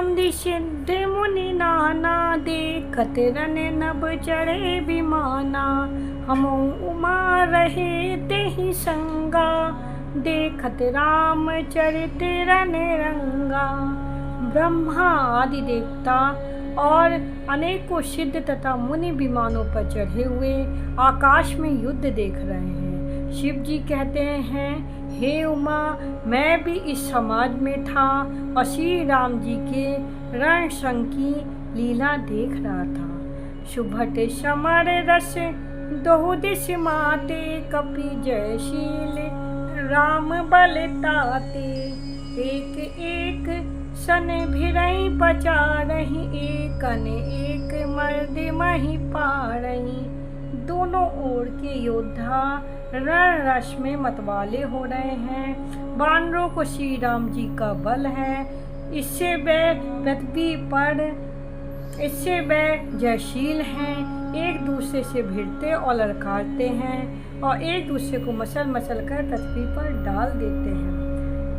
समधि सिद्ध मुनि नाना, देखत रन नभ चढ़े विमाना। हम उमा रहे तेहि संगा, देखत राम चरित रन रंगा। ब्रह्मा आदि देवता और अनेकों सिद्ध तथा मुनि विमानों पर चढ़े हुए आकाश में युद्ध देख रहे हैं। शिव जी कहते हैं, हे उमा, मैं भी इस समाज में था और श्री राम जी के रण संग की लीला देख रहा था। सुभट समर रस दोहु दिश माते, कपि जयशील राम बल ताते। एक एक सन भिरई पचारहि, एकन एक मर्द मही पारहि। दोनों ओर के योद्धा रण रस में मतवाले हो रहे हैं। वानरों को श्री राम जी का बल है, इससे वे जयशील हैं। एक दूसरे से भिड़ते और ललकारते हैं और एक दूसरे को मसल मसल कर पृथ्वी पर डाल देते हैं।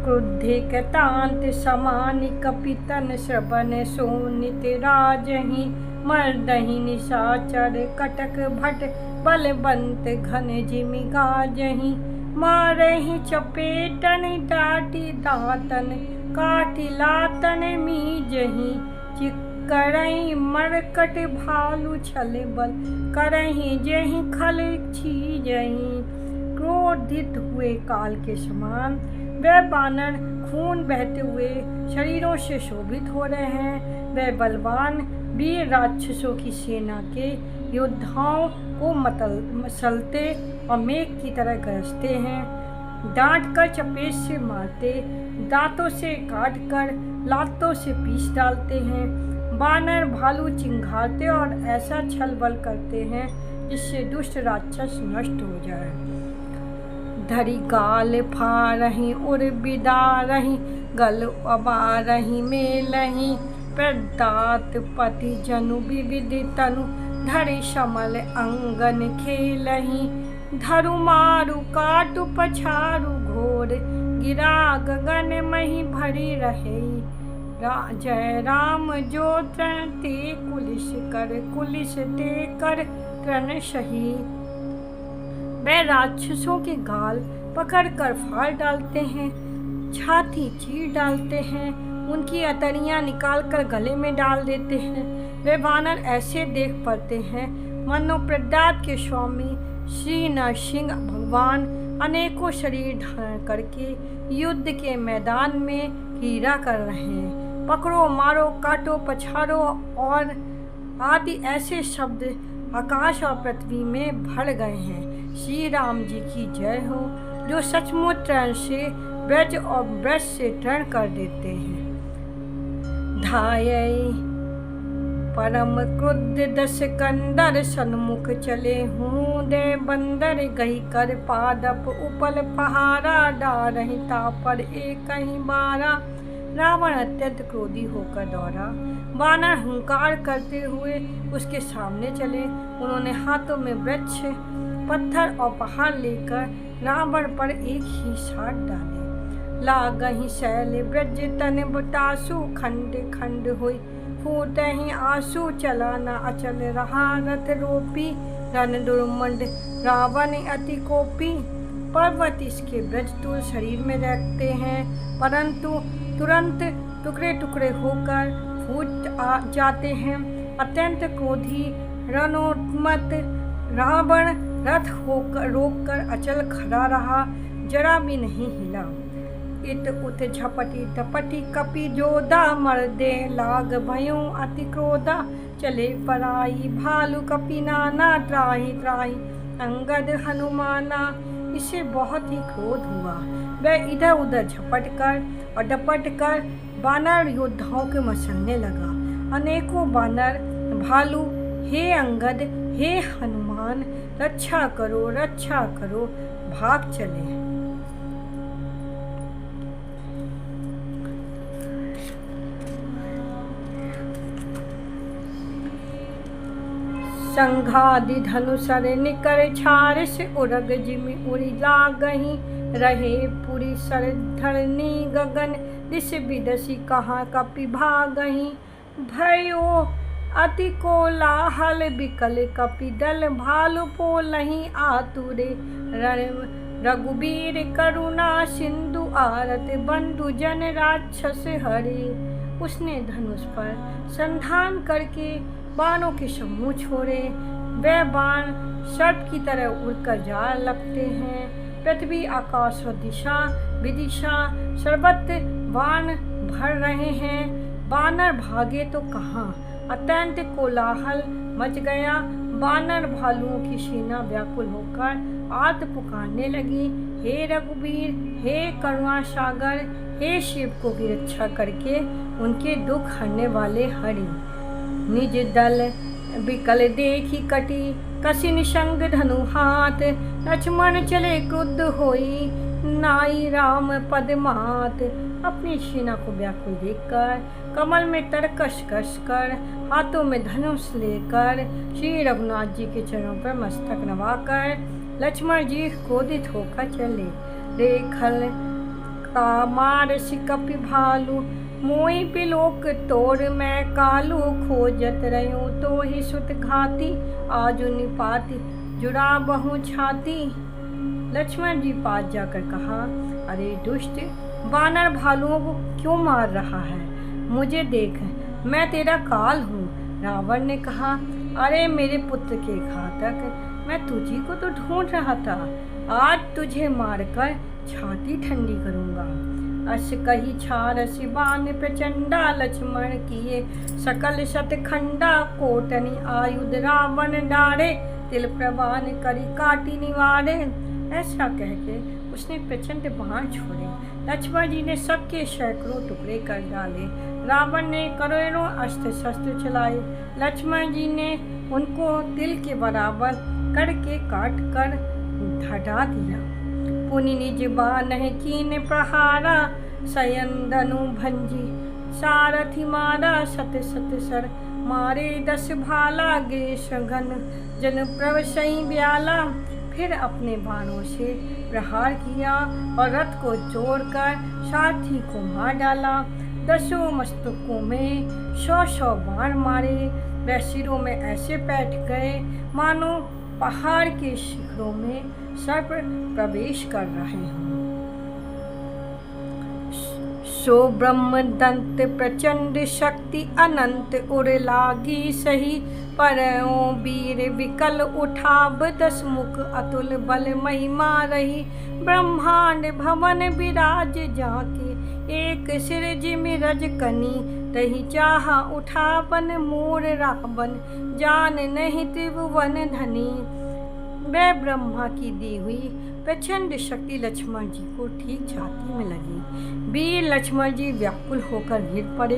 क्रुद्धे कतांत समानि, कपितन श्रवण सोनित राजहि। मर्दहि निशाचर कटक भट, बलवंत घन जिमि गाजहि। मारहि चपेटन टाटी दातन, काटि लातन मीजहि। चिक्करहि मरकट भालु छल बल, करहि जेहि खल छीजहि। क्रोधित हुए काल के समान वे वानर खून बहते हुए शरीरों से शोभित हो रहे हैं। वे बलवान वीर राक्षसों की सेना के योद्धाओं को मसलते और मेघ की तरह गरजते हैं। डांट कर चपेट से मारते, दांतों से काट कर लातों से पीस डालते हैं। वानर भालू चिंघाड़ते और ऐसा छल बल करते हैं जिससे दुष्ट राक्षस नष्ट हो जाए। धरी गाल फारहि उर बिदारहि, गल अबारहि मेलहि। प्रदात पति जनु विविध तनु, धरि समल अंगन खेलहि। धरु मारु काटु पछारु घोर, गिरा गगन मही भरी रहे। जय राम जो तृण ते कुलिस कर, कुलिस ते कर तृण सही। वे राक्षसों के गाल पकड़ कर फाड़ डालते हैं, छाती चीर डालते हैं, उनकी अतरियां निकाल कर गले में डाल देते हैं। वे वानर ऐसे देख पड़ते हैं मानो प्रहलाद के स्वामी श्री नरसिंह भगवान अनेकों शरीर धारण करके युद्ध के मैदान में क्रीड़ा कर रहे हैं। पकड़ो, मारो, काटो, पछाड़ो और आदि ऐसे शब्द आकाश और पृथ्वी में भर गए हैं। श्री राम जी की जय हो, जो सचमुच तरण से ब्रज और ब्रज से तरण कर देते हैं। धायै परम क्रुद्ध दस कंदर, सन्मुख चले हूँ दे बंदर। गही कर पादप उपल पहारा, डारहि तापर एक कहीं बारा। रावण अत्यंत क्रोधी होकर दौड़ा। वानर हुंकार करते हुए उसके सामने चले। उन्होंने हाथों में वृक्ष, पत्थर और पहाड़ लेकर रावण पर एक ही साथ डाले। लागहि शैल ब्रज तन बतासु, खंड खंड हुई फूटहि आंसू। चला न अचल रहा रथ रोपी, रन दुर्मंड रावण अति कोपी। पर्वत इसके ब्रजतुल शरीर में रखते हैं, परंतु तुरंत टुकड़े टुकड़े होकर फूट जाते हैं। अत्यंत क्रोधी रणोन्मत्त रावण रथ होकर रोककर अचल खड़ा रहा, जरा भी नहीं हिला। इत उत झपटी टपटी कपि जोदा, मर्दे लाग भयों अति क्रोधा। चले पराई भालू कपि नाना, त्राहि त्राहि अंगद हनुमाना। इसे बहुत ही क्रोध हुआ। वह इधर उधर झपट कर और डपट कर वानर योद्धाओं के मसलने लगा। अनेकों वानर भालू, हे अंगद, हे हनुमान, रक्षा करो, भाग चले। संघादि धनुषर निकर छारिस, उरग जिमि उरि लागहि। रहे पूरी सर धरनी गगन, दिस विदसी कहाँ कपि भागहीं, भयो अति कोलाहल विकल कपि दल, भालु पोलहि आतुरे रघुबीर करुणा सिंधु आरत, बंधु जन राक्षस हरे। उसने धनुष पर संधान करके बाणों के समूह छोड़े। वे बाण सर्प की तरह उड़कर जा लगते हैं। पृथ्वी आकाश और दिशा विदिशा सर्वत्र बाण भर रहे हैं। बानर भागे तो कहाँ, अत्यंत कोलाहल मच गया। बानर भालुओं की सेना व्याकुल होकर आर्त पुकारने लगी, हे रघुवीर, हे करुणा सागर, हे शिव को की रक्षा करके उनके दुख हरने वाले हरि। निज दल विकल देखी कटी, कसी निशंग धनु हाथ, लक्ष्मण चले क्रुद्ध होई, नाई राम पद मात। अपनी सेना को व्याकुल देखकर कमल में तरकश कस कर हाथों में धनुष लेकर श्री रघुनाथ जी के चरणों पर मस्तक नवाकर लक्ष्मण जी क्रोधित होकर चले। देखल का मारस कपि भालू, मोई पिलोक तोड़ मैं कालू, खोजत रहो तो ही सुत घाती, आजु निपाती जुड़ा बहु छाती। लक्ष्मण जी पास जाकर कहा, अरे दुष्ट, बानर भालुओं को क्यों मार रहा है? मुझे देख, मैं तेरा काल हूँ। रावण ने कहा, अरे मेरे पुत्र के घातक, मैं तुझी को तो ढूंढ रहा था। आज तुझे मारकर छाती ठंडी करूँगा। अस कही छारस बाण प्रचंडा, लक्ष्मण किए सकल शतखंडा, कोटनी आयुध रावण डारे, तिल प्रवान करी काटी निवारे। ऐसा कहके उसने प्रचंड बाण छोड़े। लक्ष्मण जी ने सबके सैकड़ों टुकड़े कर डाले। रावण ने करोड़ों अस्त्र शस्त्र चलाए। लक्ष्मण जी ने उनको तिल के बराबर करके काट कर हटा दिया। पुनि निज बान्ह कीन प्रहारा, शयन धनु भंजी सारथि मारा, सत सत सर मारे 10 भाला, गे सघन जन प्रवसई ब्याला। फिर अपने बाणों से प्रहार किया और रथ को जोड़कर सारथी को मार डाला। 10 मस्तकों में 100 बाण मारे। वे सिरों में ऐसे बैठ गए मानो पहाड़ के शिखरों में सर्प प्रवेश कर रहे हों। सो ब्रह्म दंत प्रचंड शक्ति अनंत, उड़ लागी सही परओ वीर विकल उठाब, 10 मुख अतुल बल महिमा रही। ब्रह्मांड भवन विराज जाके, एक सिर जिमि रजकनी, तही चाहा उठावन मोर रावण, जान नहीं त्रिभुवन धनी। वह ब्रह्मा की दी हुई प्रचंड शक्ति लक्ष्मण जी को ठीक छाती में लगी। वीर लक्ष्मण जी व्याकुल होकर गिर पड़े।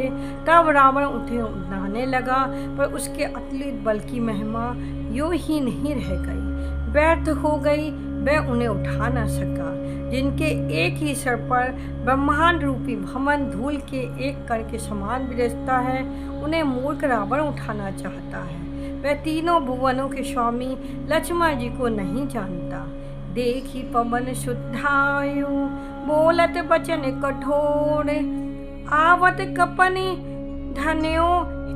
तब रावण उठे उड़ाने लगा, पर उसके अतुलित बल की महिमा यूं ही नहीं रह गई, व्यर्थ हो गई। वह उन्हें उठा न सका। जिनके एक ही सर पर ब्रह्मांड रूपी भवन धूल के एक कण के समान विराजता है, उन्हें मूर्ख रावण उठाना चाहता है। वह तीनों भुवनों के स्वामी लक्ष्मण जी को नहीं जानता। देखी पवन शुद्धायु, बोलत बचन कठोर, आवत कपनि धन्यो,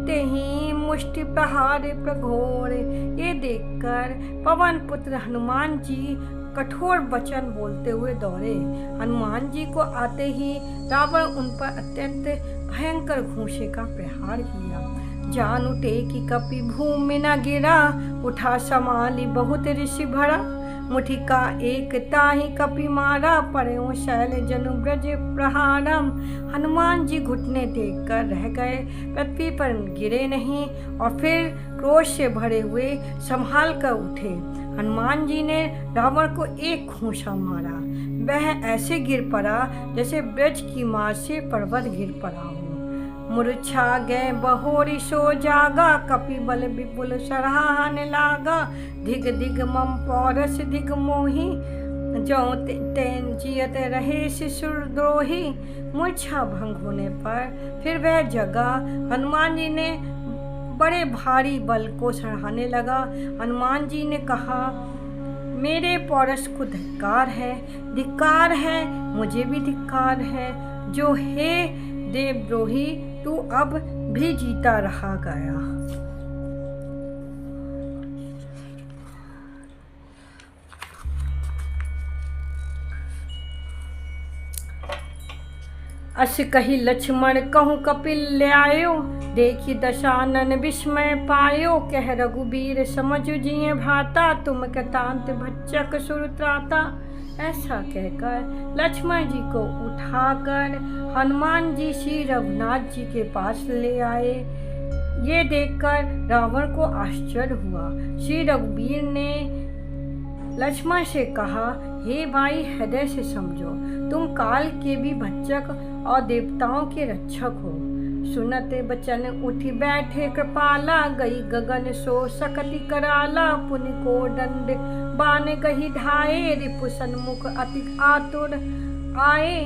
तेहि मुष्टि प्रहार प्रघोर। ये देखकर पवन पुत्र हनुमान जी कठोर वचन बोलते हुए दौड़े। हनुमान जी को आते ही रावण उन पर अत्यंत भयंकर घूंसे का प्रहार किया। जान उठे कि कपि भूमि न गिरा, उठा समाली बहुत ऋषि भरा। मुठि का एक ताहि कपि मारा, पड़ो शैल जनु ब्रज प्रहारम। हनुमान जी घुटने देख कर रह गए, पृथ्वी पर गिरे नहीं और फिर क्रोध से भरे हुए संभाल कर उठे। हनुमान जी ने रावण को एक घूंसा मारा। वह ऐसे गिर पड़ा जैसे ब्रज की मार से पर्वत गिर पड़ा हो। मूर्छा गए बहोरी सो जागा, कपि बल विपुल सराहन लागा। धिग धिग मम पौरस दिग मोही, जो तेन जियत रहे शिशुद्रोही। मूर्छा भंग होने पर फिर वह जगा। हनुमान जी ने बड़े भारी बल को सराहने लगा। हनुमान जी ने कहा, मेरे पौरुष को धिक्कार है, मुझे भी धिक्कार है। जो हे देवद्रोही, तू अब भी जीता रहा गया। अस कही लक्ष्मण कहूँ कपिल ल्यायो, देखी दशानन विस्मय पायो। कह रघुबीर समझ जिये भ्राता, तुम कतांत भच्चक सुरत्राता। ऐसा कहकर लक्ष्मण जी को उठाकर हनुमान जी श्री रघुनाथ जी के पास ले आए। ये देखकर रावण को आश्चर्य हुआ। श्री रघुबीर ने लक्ष्मण से कहा, हे भाई, हृदय से समझो, तुम काल के भी भक्षक और देवताओं के रक्षक हो। सुनते बचन उठी बैठे कृपाला, गई गगन सो सकति कराला। पुनि को दंड बान कही ढाए, रिपु सन्मुख अति आतुर आए।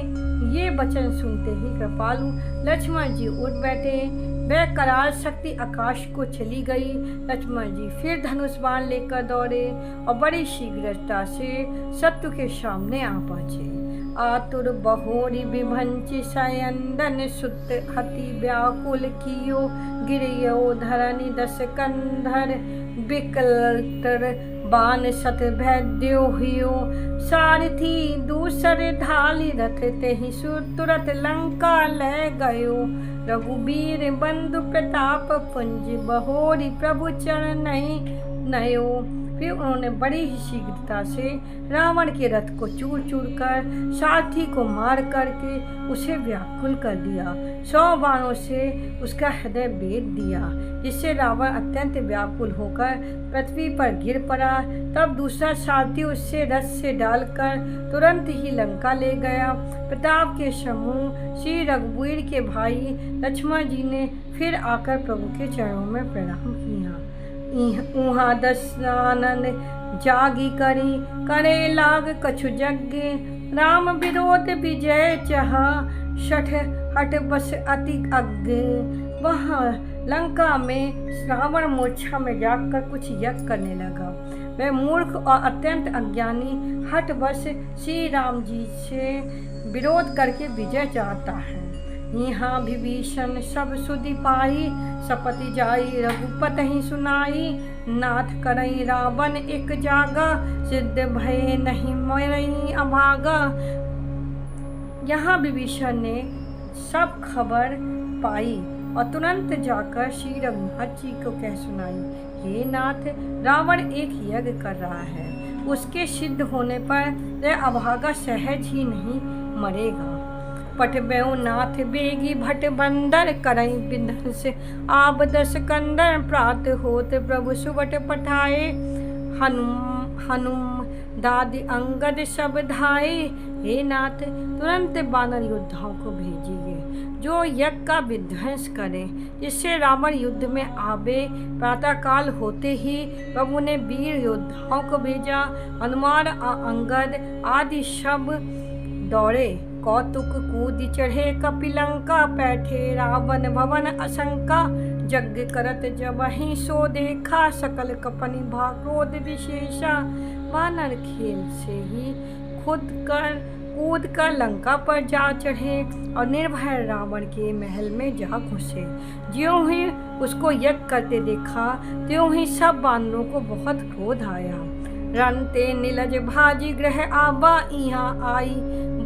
ये वचन सुनते ही कृपालु लक्ष्मण जी उठ बैठे। वह कराल शक्ति आकाश को चली गई। लक्ष्मण जी फिर धनुष बाण लेकर दौड़े और बड़ी शीघ्रता से शत्रु के सामने आ पहुंचे। आतुर बहोरी विभंचि सयंदन, सुत हति व्याकुल कियो। गिरियो धरनि दस कंधर, विकलतर बान शत भैद्यो हियो। सारथी दूसर ढाली रथ, तेहि सुर तुरत लंका ले गयो। रघुबीर बंधु प्रताप पुंज, बहोरी प्रभु चरण नयो। फिर उन्होंने बड़ी ही शीघ्रता से रावण के रथ को चूर चूर कर सारथी को मार करके उसे व्याकुल कर दिया। 100 बाणों से उसका हृदय भेद दिया, जिससे रावण अत्यंत व्याकुल होकर पृथ्वी पर गिर पड़ा। तब दूसरा सारथी उससे रथ से डालकर तुरंत ही लंका ले गया। प्रताप के समूह श्री रघुवीर के भाई लक्ष्मण जी ने फिर आकर प्रभु के चरणों में प्रणाम किया। उहाँ दशानन जागी करी, करे लाग कछु यज्ञ। राम विरोध विजय चाहा, शठ हट बस अति अज्ञ। वहाँ लंका में रावण मूर्छा में जाकर कुछ यज्ञ करने लगा। वह मूर्ख और अत्यंत अज्ञानी हट बस श्री राम जी से विरोध करके विजय चाहता है। यहाँ विभीषण सब सुधि पाई, सपति जाई रघुपत ही सुनाई। नाथ करई रावण एक जागा, सिद्ध भय नहीं मरई अभागा। यहाँ विभीषण ने सब खबर पाई और तुरंत जाकर श्री रघुनाथ जी को कह सुनाई, हे नाथ, रावण एक यज्ञ कर रहा है। उसके सिद्ध होने पर वह अभागा सहज ही नहीं मरेगा। पटबेऊ नाथ बेगी भट बंदर, करई विध्वंस आब दस कंदर। प्रात होत प्रभु सुबट पठाए, हनुम दादी अंगद सब धाये। हे नाथ, तुरंत बानर योद्धाओं को भेजिए जो यज्ञ का विध्वंस करें, जिससे रावण युद्ध में आवे। प्रातःकाल होते ही प्रभु ने वीर योद्धाओं को भेजा। हनुमान अंगद आदि सब दौड़े, कौतुक कूद चढ़े कपिलंका। बैठे रावण भवन असंका, यज्ञ करत जब ही सो देखा। सकल कपनि भाक्रोध विशेषा, वानर खेल से ही कूद कर लंका पर जा चढ़े और निर्भय रावण के महल में जा घुसे। ज्यों ही उसको यज्ञ करते देखा, त्यों ही सब वानरों को बहुत क्रोध आया। रनते नीलज भाजी ग्रह आबा, यहाँ आई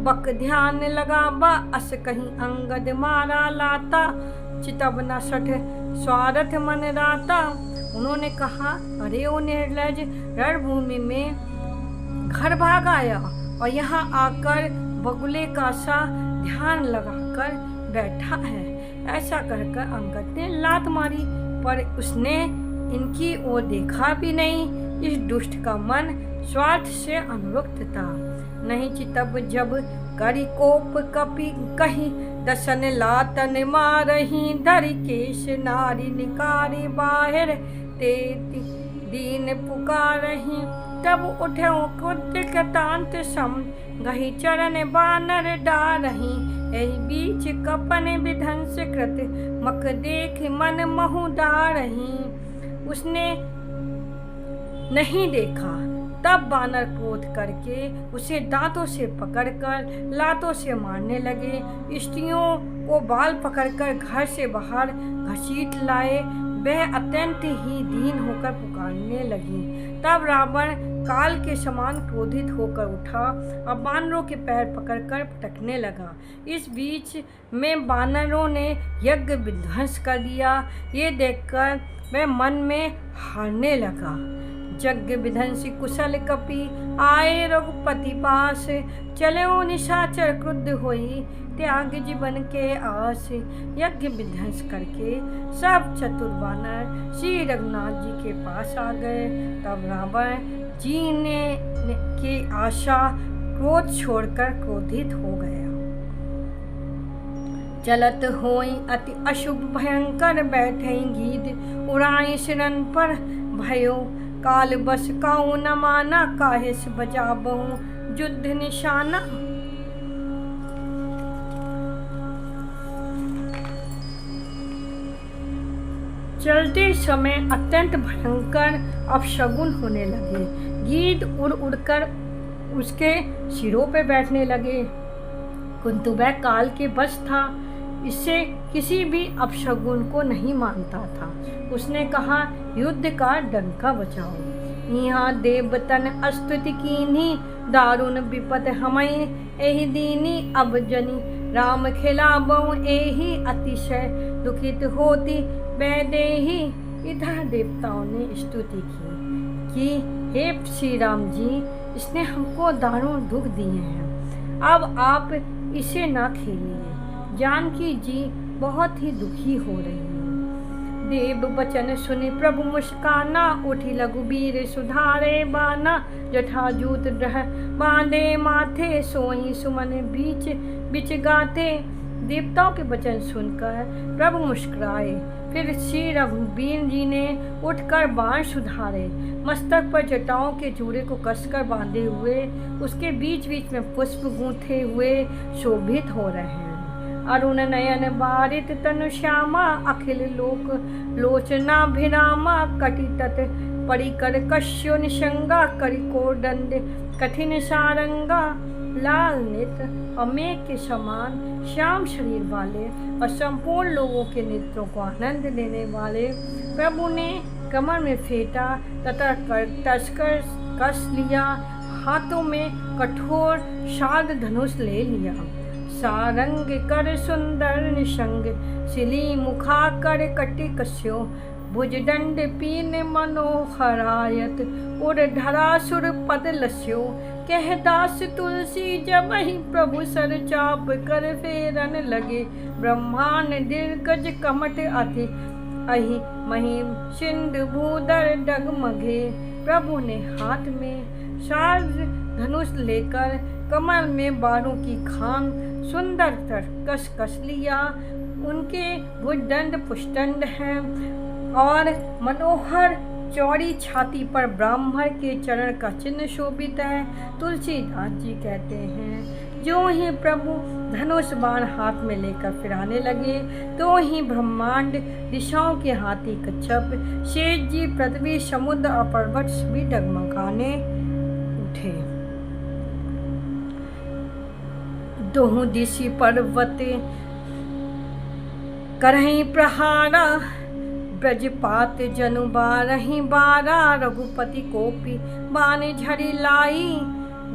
बक ध्यान लगाबा। अस कहीं अंगद मारा लाता, चितब न सठ स्वार्थ मन राता। उन्होंने कहा, अरे ओ निर्लज, रणभूमि में घर भाग आया और यहाँ आकर बगुले का सा ध्यान लगाकर बैठा है। ऐसा कहकर अंगद ने लात मारी, पर उसने इनकी ओर देखा भी नहीं। इस दुष्ट का मन स्वार्थ से अनुरक्त था। नहीं चितब जब करी कोप कपि कही, दसन लातन मारही। धरि केश नारी निकारी बाहिर, ते दीन पुकारही। तब उठे क्रुद्ध कतांत सम, गही चरण बानर डारही। एहि बीच कपन विध्वंस कृत, मक देख मन महु डारही। उसने नहीं देखा तब बानर क्रोध करके उसे दांतों से पकड़कर लातों से मारने लगे। स्त्रियों को बाल पकड़कर घर से बाहर घसीट लाए। वह अत्यंत ही दीन होकर पुकारने लगी। तब रावण काल के समान क्रोधित होकर उठा और बानरों के पैर पकड़कर पटकने लगा। इस बीच में बानरों ने यज्ञ विध्वंस कर दिया। ये देखकर वह मन में हारने लगा। यज्ञ विध्वंसी कुशल कपि आए रघुपति पास, चले ओ निशाचर क्रुद्ध होई त्याग जीवन के आस। यज्ञ विध्वंस करके सब चतुर बानर श्री रघुनाथ जी के पास आ गए। तब रावण जीने की आशा क्रोध छोड़कर क्रोधित हो गया। चलत होई अति अशुभ भयंकर बैठे गीद, उड़ाई सिरन पर भयो काल बस काऊ न माना, काहेस बजाबहु युद्ध निशाना। चलते समय अत्यंत भयंकर अपशगुन होने लगे। गीद उड़ उड़कर उसके सिरों पे बैठने लगे, किंतु वह काल के बस था। इससे किसी भी अपशगुन को नहीं मानता था। उसने कहा, युद्ध का डंका बजाओ। यहाँ देवतन स्तुति कीन्ही, दारुण विपत हमई एहि दीनी। अब जनी राम खिलाबऊ एहि, अतिशय दुखित होती वैदेही। इधर देवताओं ने स्तुति की कि हे श्री राम जी, इसने हमको दारुण दुख दिए हैं, अब आप इसे ना खेलिए। जानकी जी बहुत ही दुखी हो रही है। देव बचन सुनि प्रभु मुस्काना, उठी लघुबीर सुधारे बाना। जटाजूत रह बांधे माथे, सोई सुमन बीच बिच गाते। देवताओं के वचन सुनकर प्रभु मुस्कुराए। फिर श्री रघुवीर जी ने उठकर बाण सुधारे। मस्तक पर जटाओं के जूड़े को कसकर बांधे हुए उसके बीच बीच में पुष्प गूंथे हुए शोभित हो रहे हैं। अरुण नयन बारित तनु श्यामा, अखिल लोक लोचना भिरामा। कटि तट परिकर कश्यो निशंगा, करिकोर दंड कठिन सारंगा। लाल नेत्र और मेघ के समान श्याम शरीर वाले और संपूर्ण लोगों के नेत्रों को आनंद देने वाले प्रभु ने कमर में फेंटा तथा तस्कर कस लिया। हाथों में कठोर शार्द धनुष ले लिया। सारंग कर सुंदर निशंग, सिली मुखा कर कटि कस्यो। भुजदंड पीन मनोहरायत, उर धरासुर पद लस्यो। कह दास तुलसी जब ही प्रभु सर चाप कर फेरन लगे। ब्रह्मांड दीर्घज कमट अति अहि महिम सिंधु भूधर डगमगे। प्रभु ने हाथ में शार्द धनुष लेकर कमल में बाणों की खान सुंदर कस कस लिया। उनके भुजदंड पुष्टंड हैं और मनोहर चौड़ी छाती पर ब्राह्मण के चरण का चिन्ह शोभित है। तुलसीदास जी कहते हैं, जो ही प्रभु धनुष बाण हाथ में लेकर फिराने लगे, तो ही ब्रह्मांड दिशाओं के हाथी कच्छप शेष जी पृथ्वी समुद्र और पर्वत भी डगमगाने उठे। दोहु दिशि पर्वत करहीं प्रहारा, ब्रजपात जनु बारही बारा। रघुपति कोपी बाण झड़ी लाई,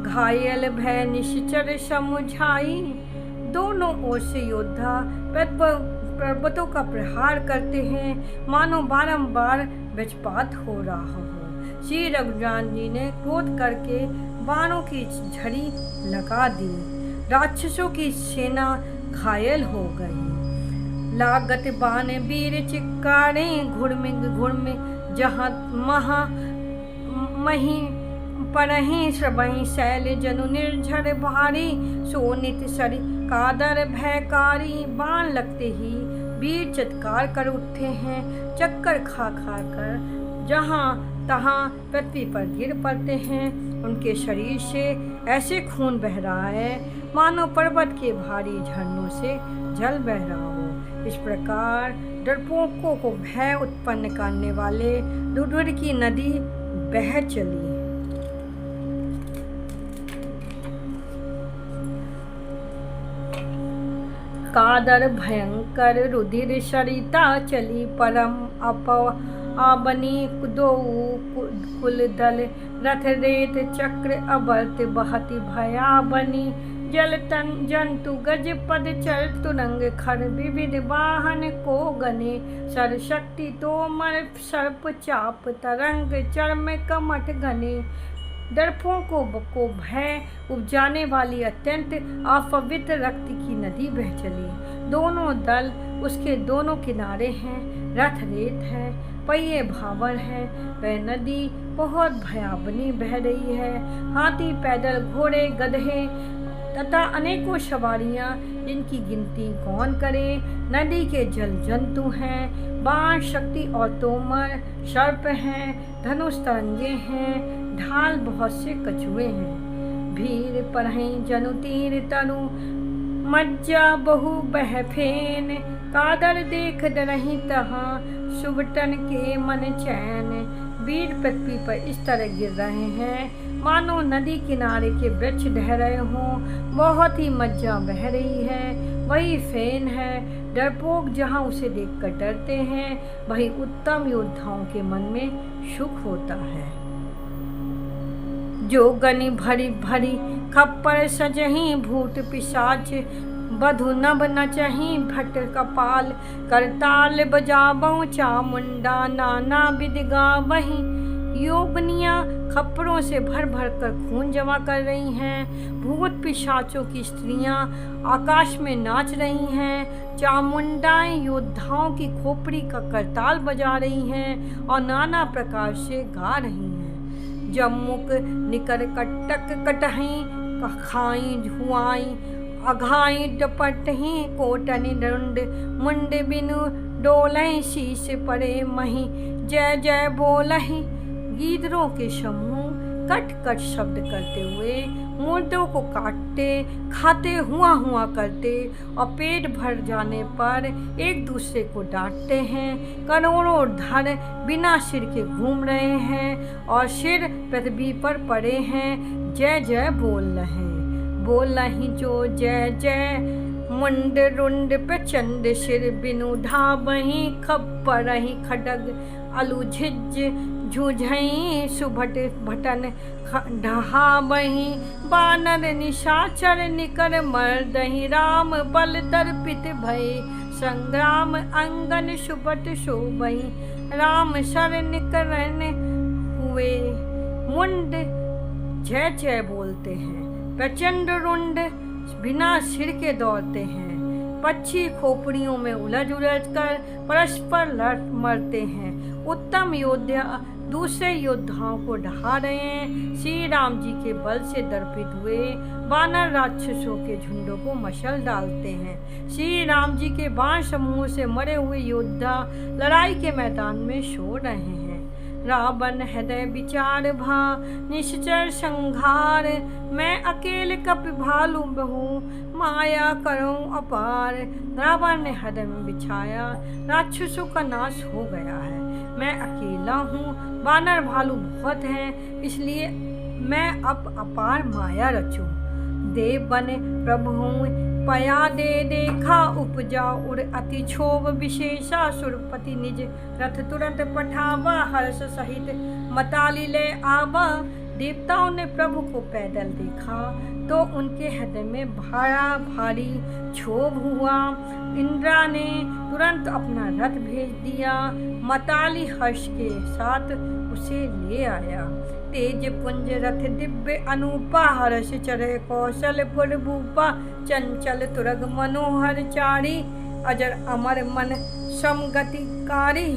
घायल भय निश्चर समुझाई। दोनों ओर से योद्धा पर्वतों का प्रहार करते हैं, मानो बारंबार ब्रजपात हो रहा हो। श्री रघुनाथ जी ने क्रोध करके बाणों की झड़ी लगा दी। राक्षसों की सेना घायल हो गई। लागत बाण वीर चिक्कारे, घुड़मे जहाँ महा मही परहीं। श्रवहीं शैल जनु निर्झर भारी, सोनित सरि कादर भयकारी। बाण लगते ही वीर चत्कार कर उठते हैं, चक्कर खा खा कर जहाँ तहाँ पृथ्वी पर गिर पड़ते हैं। उनके शरीर से ऐसे खून बह रहा है मानो पर्वत के भारी झरनों से जल बह रहा हो। इस प्रकार डरपोकों को भय उत्पन्न करने वाले दुधुर की नदी बह चली। कादर भयंकर रुधिर सरिता चली परम अपनी दो कुल दल रथ रेत चक्र अबर्त बहति भया बनी जल तन जंतु गज पद चल तुरंग खर विविध वाहन को गने सरशक्ति तोमर सर्प चाप तरंग चर्म कमठ गने दर्पों को भय उपजाने वाली अत्यंत अपवित्र रक्त की नदी बह चली। दोनों दल उसके दोनों किनारे हैं, रथ रेत है, पहिए भावर है, वह नदी बहुत भयावनी बह रही है। हाथी पैदल घोड़े गधे तथा अनेकों सवारियां जिनकी गिनती कौन करे। नदी के जल जंतु हैं, बाण शक्ति और तोमर सर्प हैं, धनुष तरंगे हैं, ढाल बहुत से कछुए हैं। भीर परहीं जनु तीर तनु मज्जा बहु बह फेन कादर देख डरहीं तहाँ सुबटन के मन चैन। वीर पृथ्वी पर इस तरह गिर रहे हैं मानो नदी किनारे के वृक्ष ढह रहे हों। बहुत ही मज्जा बह रही है, वही फेन है। डरपोक जहाँ उसे देखकर डरते हैं, वही उत्तम योद्धाओं के मन में सुख होता है। जो गनि भरी भरी खप्पर सजही भूत पिशाच बधु नभ नचही भट कपाल करताल बजाबहु चामुंडा नाना विध गावहीं। योगनियाँ खप्परों से भर भर कर खून जमा कर रही हैं। भूत पिशाचों की स्त्रियाँ आकाश में नाच रही हैं। चामुंडाएं योद्धाओं की खोपड़ी का करताल बजा रही हैं और नाना प्रकार से गा रही हैं। जम्मुक निकर कटक कटहीं खाई धुआई अघाई डपटहीं कोटनि रुंड मुंड बिनु डोलहीं शीश परे मही जय जय बोलहीं। गीदड़ों के समूह कट कट शब्द करते हुए मुर्दों को काटते खाते हुआ करते और पेट भर जाने पर एक दूसरे को डांटते हैं। करोड़ों धड़ बिना सिर के घूम रहे हैं और सिर पृथ्वी पर पड़े हैं। जय जय बोल रही जो जय जय मुंड रुंड प्रचंड सिर बिनु ढाबही खप्परही खडग अलू झिज झुझई सुभट भटन ढहाबही बानर निशाचर निकर मर्दही राम बल दर्पित भय संग्राम अंगन सुभट शोभही राम शर निकरन हुए। मुंड जय जय बोलते हैं, प्रचंड रुंड बिना सिर के दौड़ते हैं, पक्षी खोपड़ियों में उलझ कर परस्पर लड़ मरते हैं। उत्तम योद्धा दूसरे योद्धाओं को ढहा रहे हैं। श्री राम जी के बल से दर्पित हुए वानर राक्षसों के झुंडों को मशाल डालते हैं। श्री राम जी के बाण समूह से मरे हुए योद्धा लड़ाई के मैदान में सो रहे हैं। रावण हृदय विचार भा निश्चर संघार मैं अकेले कप भालू बहु माया करूं अपार। रावण ने हृदय में बिछाया राक्षसों का नाश हो गया है, मैं अकेला हूँ, वानर भालू बहुत हैं, इसलिए मैं अब अपार माया रचूं। देव बने प्रभु पया दे देखा उपजा उड़ अति क्षोभ विशेषा सुरपति निज रथ तुरंत पठावा हर्ष सहित मताली ले आवा। देवताओं ने प्रभु को पैदल देखा तो उनके हृदय में भारी क्षोभ हुआ। इंद्रा ने तुरंत अपना रथ भेज दिया, मताली हर्ष के साथ उसे ले आया। तेज पुंज रथ दिव्य अनूपा हर्ष चढ़े कौशल फुल भूपा चंचल तुरग मनोहर चारी अजर अमर मन समगतिकारी।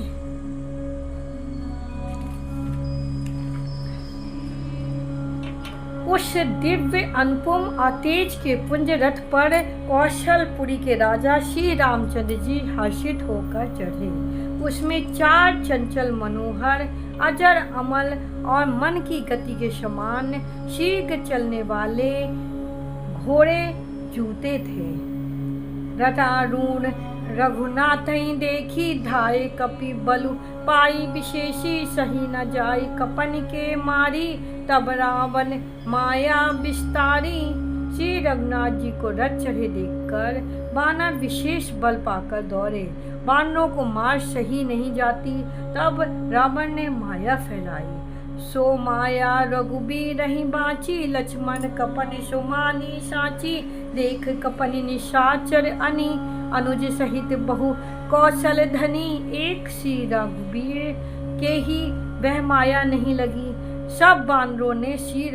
उस दिव्य अनुपम और तेज के पुंज रथ पर कौशलपुरी के राजा श्री रामचंद्र जी हर्षित होकर चढ़े। उसमें 4 चंचल मनोहर अजर अमल और मन की गति के समान शीघ्र चलने वाले घोड़े जूते थे। रथारूढ़ रघुनाथई देखी धाये कपि बलु पाई विशेषी सही न जाई कपन के मारी तब रावण माया विस्तारी। श्री रघुनाथ जी को रथ चढ़े देखकर वानर विशेष बल पाकर दौड़े। वानरों को मार सही नहीं जाती, तब रावण ने माया फैलाई। सो माया रघुबीर रही बाची, लक्ष्मण कपन सुमानी साची। देख कपन निशाचर अनी, अनुज सहित बहु कौशल धनी। एक श्री रघुबीर के ही वह माया नहीं लगी। सब वानरों ने श्री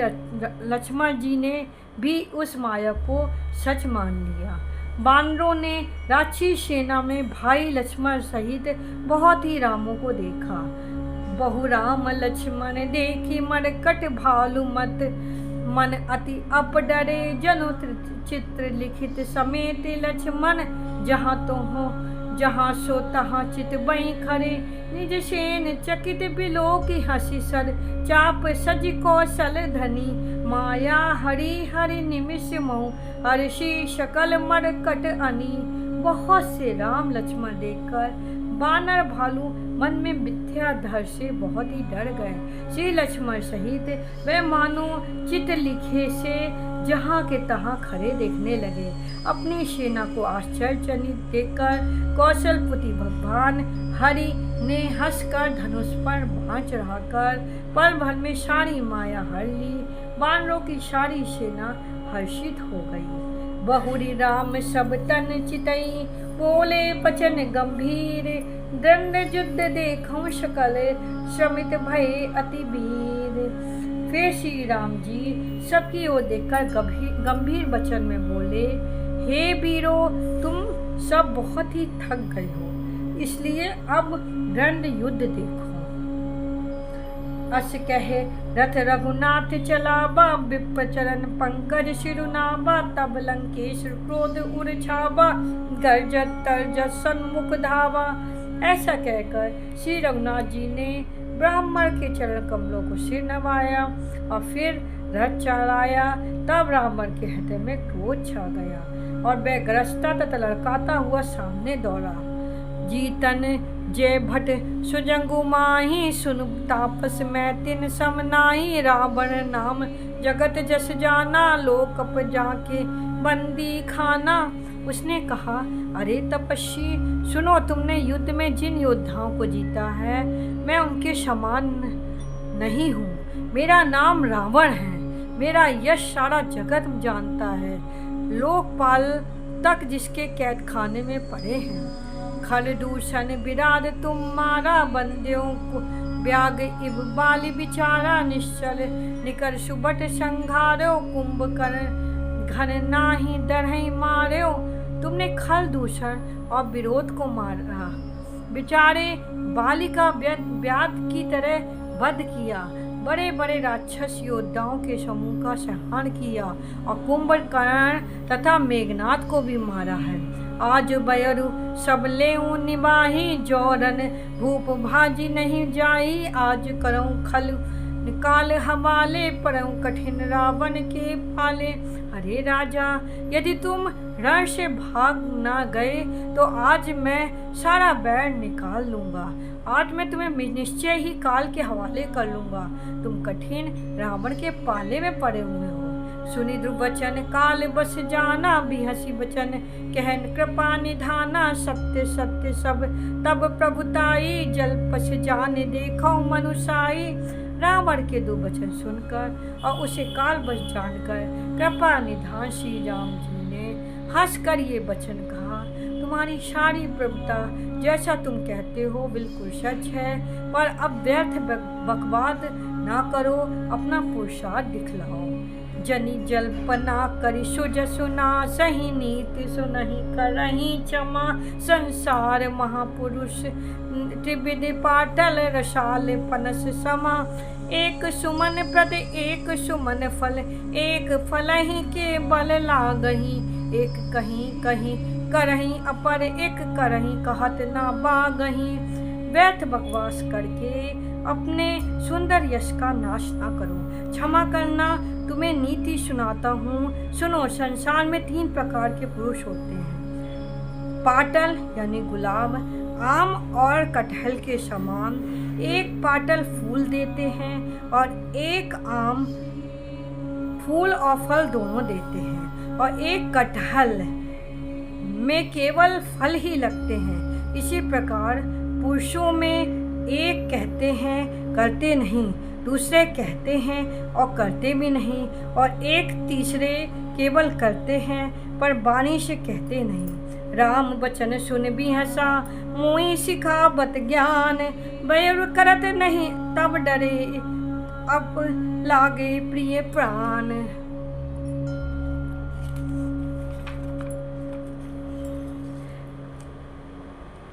लक्ष्मण जी ने भी उस माया को सच मान लिया। वानरों ने राक्षसी सेना में भाई लक्ष्मण सहित बहुत ही रामों को देखा। बहु राम लक्ष्मण देखी मरकट भालु मत, मन अति अपडरे जनु चित्र लिखित समेत। लक्ष्मण जहाँ तो हो जहाँ सो तहाँ चित बई खरे, निज सेन चकित बिलो की हसी सर। चाप सज कौशल धनी, माया हरि हरि निमिष मऊ। हर्षि सकल मरकट अनी। बहुत से राम लक्ष्मण देखकर वानर भालू मन में विद्याधर से बहुत ही डर गए। श्री लक्ष्मण सहित वे मानो चित लिखे से जहाँ के तहाँ खड़े देखने लगे। अपनी सेना को आश्चर्यचकित देखकर कौशलपति भगवान हरि ने हंसकर धनुष पर बाण चढ़ाकर पल भर में सारी माया हर ली। वानरों की सारी सेना हर्षित हो गई। बहुरी राम सब तन चितई, बोले बचन गंभीर। दंड युद्ध देखूं सकल, श्रमित भय अति वीर। फिर श्री राम जी सबकी ओर देखकर गंभीर वचन में बोले, हे वीरो, तुम सब बहुत ही थक गए हो, इसलिए अब दंड युद्ध देखो। अस कहे रथ रघुनाथ चलावा, विप्र चरण पंकज शिरुनावा। तब लंकेश क्रोध उर छावा, गर्जत तर्जत सन्मुख धावा। ऐसा कहकर श्री रघुनाथ जी ने ब्राह्मण के चरण कमलों को सिर नवाया और फिर रथ चलाया। तब रावण के हृदय में क्रोध छा गया और वह गरजता तथा लड़काता हुआ सामने दौड़ा। जीतन जय भट सुजंगु माही, सुन तापस मैं तिन सम नाही। रावण नाम जगत जस जाना, लोकप जाके बंदी खाना। उसने कहा, अरे तपस्वी सुनो, तुमने युद्ध में जिन योद्धाओं को जीता है मैं उनके समान नहीं हूँ। मेरा नाम रावण है, मेरा यश सारा जगत जानता है। लोकपाल तक जिसके कैद खाने में पड़े हैं। खल दूषण विराद तुम मारा, बंदियों को ब्याग इब बाली बिचारा। निश्चल निकर सुबट संघारो, कुंभकर्ण घन नाही डरहि मार्यो। तुमने खल दूषण और विरोध को मारा, बेचारे बाली का व्याध की तरह वध किया। बड़े बड़े राक्षस योद्धाओं के समूह का संहार किया और कुंभकर्ण तथा मेघनाथ को भी मारा है। आज बयरु सब लेऊं निबाही, जौरन भूप भाजी नहीं जाई। आज करऊं खल निकाल हवाले, परऊं कठिन रावण के पाले। अरे राजा, यदि तुम रण से भाग ना गए तो आज मैं सारा बैर निकाल लूंगा। आज मैं तुम्हें निश्चय ही काल के हवाले कर लूंगा। तुम कठिन रावण के पाले में पड़े हुए हो। सुनि ध्रुव वचन काल बस जाना, बिहसी वचन कहन कृपा निधाना। सत्य सत्य सब तब प्रभुताई, जल पस जाने देखो मनुषाई। रावण के दो वचन सुनकर और उसे काल बस जानकर कृपा निधान श्री राम जी ने हंसकर ये वचन कहा, तुम्हारी सारी प्रभुता जैसा तुम कहते हो बिल्कुल सच है, पर अब व्यर्थ बकवाद ना करो, अपना पुरुषार्थ दिखलाओ। जनि जल्पना करि सुज सुना, सही नीति सुनहि करहि क्षमा। संसार महापुरुष त्रिविधि पाटल, रसाल पनस समा। एक सुमन प्रद एक सुमन फल, एक फलहि के बल लागहि। एक कहीं कहीं करहि अपर, एक करहि कहत ना बागहि। व्यर्थ बकवास करके अपने सुंदर यश का नाश ना करो। क्षमा करना, तुम्हें नीति सुनाता हूँ। सुनो, संसार में 3 प्रकार के पुरुष होते हैं। पाटल यानी गुलाब, आम और कटहल के समान। एक पाटल फूल देते हैं और एक आम फूल और फल दोनों देते हैं। और एक कटहल में केवल फल ही लगते हैं। इसी प्रकार पुरुषों में एक कहते हैं करते नहीं, दूसरे कहते हैं और करते भी नहीं, और एक तीसरे केवल करते हैं पर वाणी से कहते नहीं। राम वचन सुन भी हंसा, मोहि सिखावत ज्ञान, बैर करत नहीं तब डरे, अब लागे प्रिय प्राण।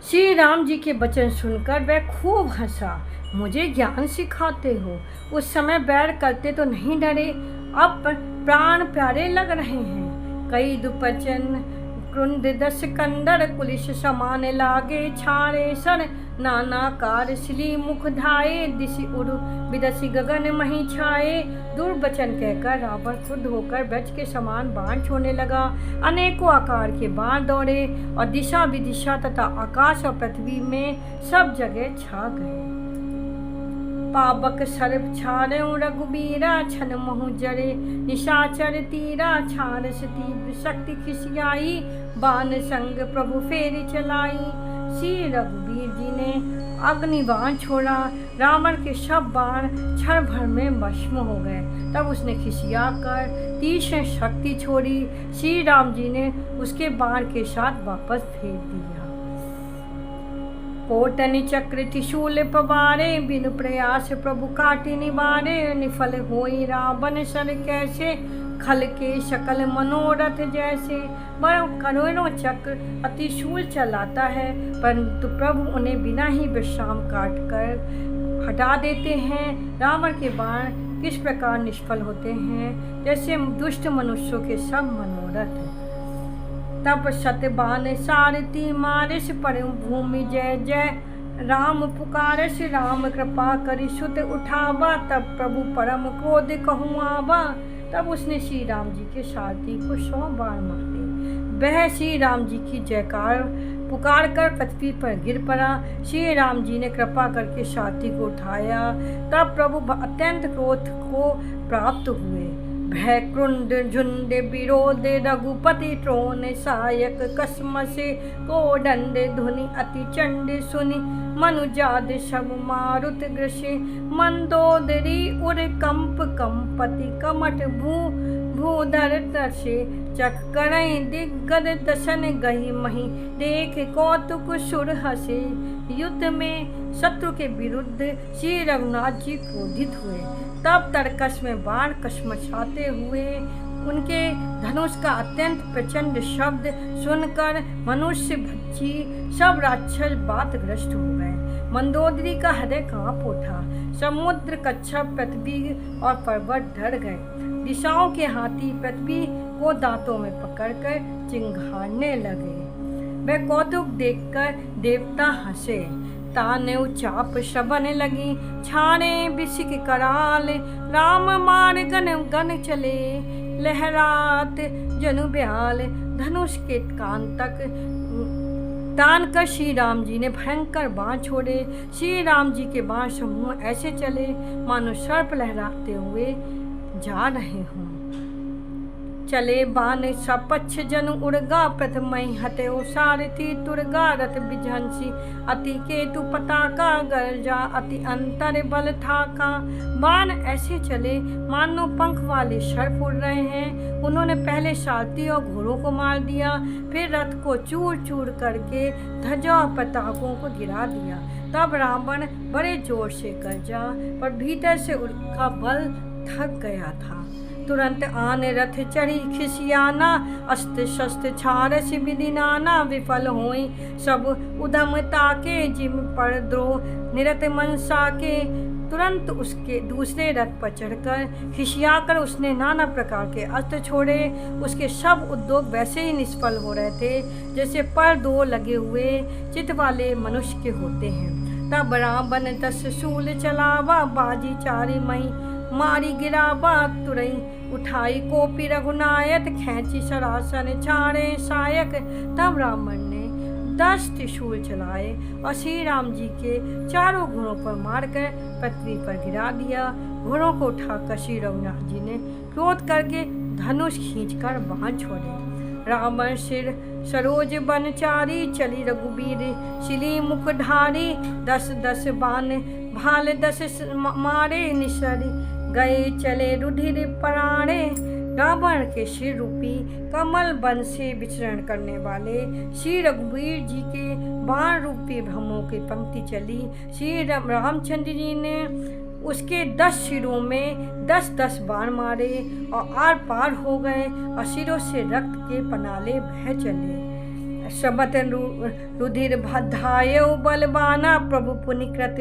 श्री राम जी के वचन सुनकर वह खूब हंसा। मुझे ज्ञान सिखाते हो, उस समय बैर करते तो नहीं डरे, अब प्राण प्यारे लग रहे हैं। कई दुपचन क्रुंद दस कंदर, कुलिश समान लागे छाड़े सर, नाना कार सिली मुख धाये, दिशि उड़ विदसी गगन मही छाए। दुर्वचन कहकर रावण क्रुद्ध होकर वज्र के समान बाण छोड़ने लगा। अनेकों आकार के बाण दौड़े और दिशा विदिशा तथा आकाश और पृथ्वी में सब जगह छा गए। पावक सर्प छाड़ें रघुबीरा, छन महु जरे निशाचर तीरा, छारस तीव्र शक्ति खिसियाई, बाण संग प्रभु फेरी चलाई। श्री रघुबीर जी ने अग्निबाण छोड़ा, रावण के सब बाण क्षण भर में भस्म हो गए। तब उसने खिसिया कर तीक्ष्ण शक्ति छोड़ी। श्री राम जी ने उसके बाण के साथ वापस फेर दिया। कोटनि चक्र त्रिशूल पवारे, बिनु प्रयास प्रभु काटि निवारे, निफल होई रावण सर कैसे, खल के सकल मनोरथ जैसे। वह करोड़ों चक्र त्रिशूल चलाता है, परंतु प्रभु उन्हें बिना ही विश्राम काट कर हटा देते हैं। रावण के बाण किस प्रकार निष्फल होते हैं, जैसे दुष्ट मनुष्यों के सब मनोरथ। तब सतबान सारथी मारिस, पर भूमि जय जय राम पुकारस, राम कृपा करि सुत उठावा, तब प्रभु परम क्रोध कहूँ आवा। तब उसने श्री राम जी के सारथी को 100 बाण मारे। वह श्री राम जी की जयकार पुकार कर पृथ्वी पर गिर पड़ा। श्री राम जी ने कृपा करके सारथी को उठाया। तब प्रभु अत्यंत क्रोध को प्राप्त हुए। भय क्रुंड झुंड विरोध, रघुपति ट्रोन सायक कसम से, को दंड धुनि अति चंड सुनि, मनुजाद सब मारुत ग्रसे, मंदोदरी उर कंप कंपति, कमट भूधर तरसे, चक करई दिग्गद दशन गही मही, देख कौतुक सुर हसे। युद्ध में शत्रु के विरुद्ध श्री रघुनाथ जी क्रोधित हुए। तब तरकस में बाण कशमशाते हुए उनके धनुष का अत्यंत प्रचंड शब्द सुनकर मनुष्य भक्षी सब राक्षस बातग्रस्त हो गए। मंदोदरी का हृदय कांप उठा। समुद्र कच्छप पृथ्वी और पर्वत डर गए। दिशाओं के हाथी पृथ्वी को दांतों में पकड़कर चिंघाड़ने लगे। वह कौतुक देखकर देवता हंसे। तानेव चाप शबन लगी, छाने बिसिक कराल, राम मार गन गन चले, लहरात जनु ब्याल। धनुष के कान तक तान कर श्री राम जी ने भयंकर बाण छोड़े। श्री राम जी के बाण समूह ऐसे चले मानो सर्प लहराते हुए जा रहे हों। चले बाण सपक्ष जनु उड़गा, प्रथम हत्यो सारथी तुरगा, रथ बिझंसी अति केतु पताका, गर्जा अति अंतर बल थाका। बाण ऐसे चले मानो पंख वाले सर्प उड़ रहे हैं। उन्होंने पहले सारथी और घोड़ों को मार दिया, फिर रथ को चूर चूर करके ध्वजा और पताकों को गिरा दिया। तब रावण बड़े जोर से गरजा, पर भीतर से उसका बल थक गया था। तुरंत आन रथ चढ़ी खिसियाना, अस्त्र शस्त्र छारस विधि नाना, विफल होई सब उधम ताके, जिम पर द्रोह निरत मनसा के। तुरंत उसके दूसरे रथ पर चढ़कर खिसियाकर उसने नाना प्रकार के अस्त्र छोड़े। उसके सब उद्योग वैसे ही निष्फल हो रहे थे जैसे पर दो लगे हुए चित वाले मनुष्य के होते हैं। तब रावण 10 शूल चलावा, बाजी चारी मही मारी गिरावा, तुरई उठाई कोपी रघुनायक, खैंची सरासन छाड़े सायक। तब रावण ने 10 त्रिशूल चलाए और श्री राम जी के चारों घोड़ों पर मारकर पृथ्वी पर गिरा दिया। घोड़ों को उठाकर श्री रघुनाथ जी ने क्रोध करके धनुष खींचकर बाण छोड़े। रावण सिर सरोज बनचारी, चली रघुबीर शिली मुखधारी। 10 बाण भाल 10 मारे, निसर गए चले रुधिर पराणे। रावण के सिर रूपी कमल वन से विचरण करने वाले श्री रघुवीर जी के बाण रूपी ब्रह्मों की पंक्ति चली। श्री रामचंद्र जी ने उसके 10 सिरों में 10 बाण मारे और आर पार हो गए और सिरों से रक्त के पनाले बह चले। सबत रुधिर बधायो बलवाना, प्रभु पुनिकृत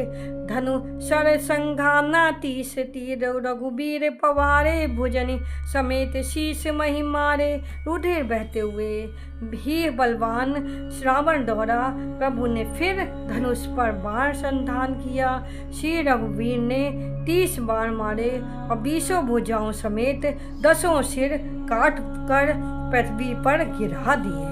धनु सर संघाना। 30 तीर रघुबीर पवारे, भुजनि समेत शीश मही मारे। रुधिर बहते हुए भी बलवान रावण द्वारा प्रभु ने फिर धनुष पर बाण संधान किया। श्री रघुवीर ने 30 बाण मारे और 20 भुजाओं समेत 10 सिर काट कर पृथ्वी पर गिरा दिए।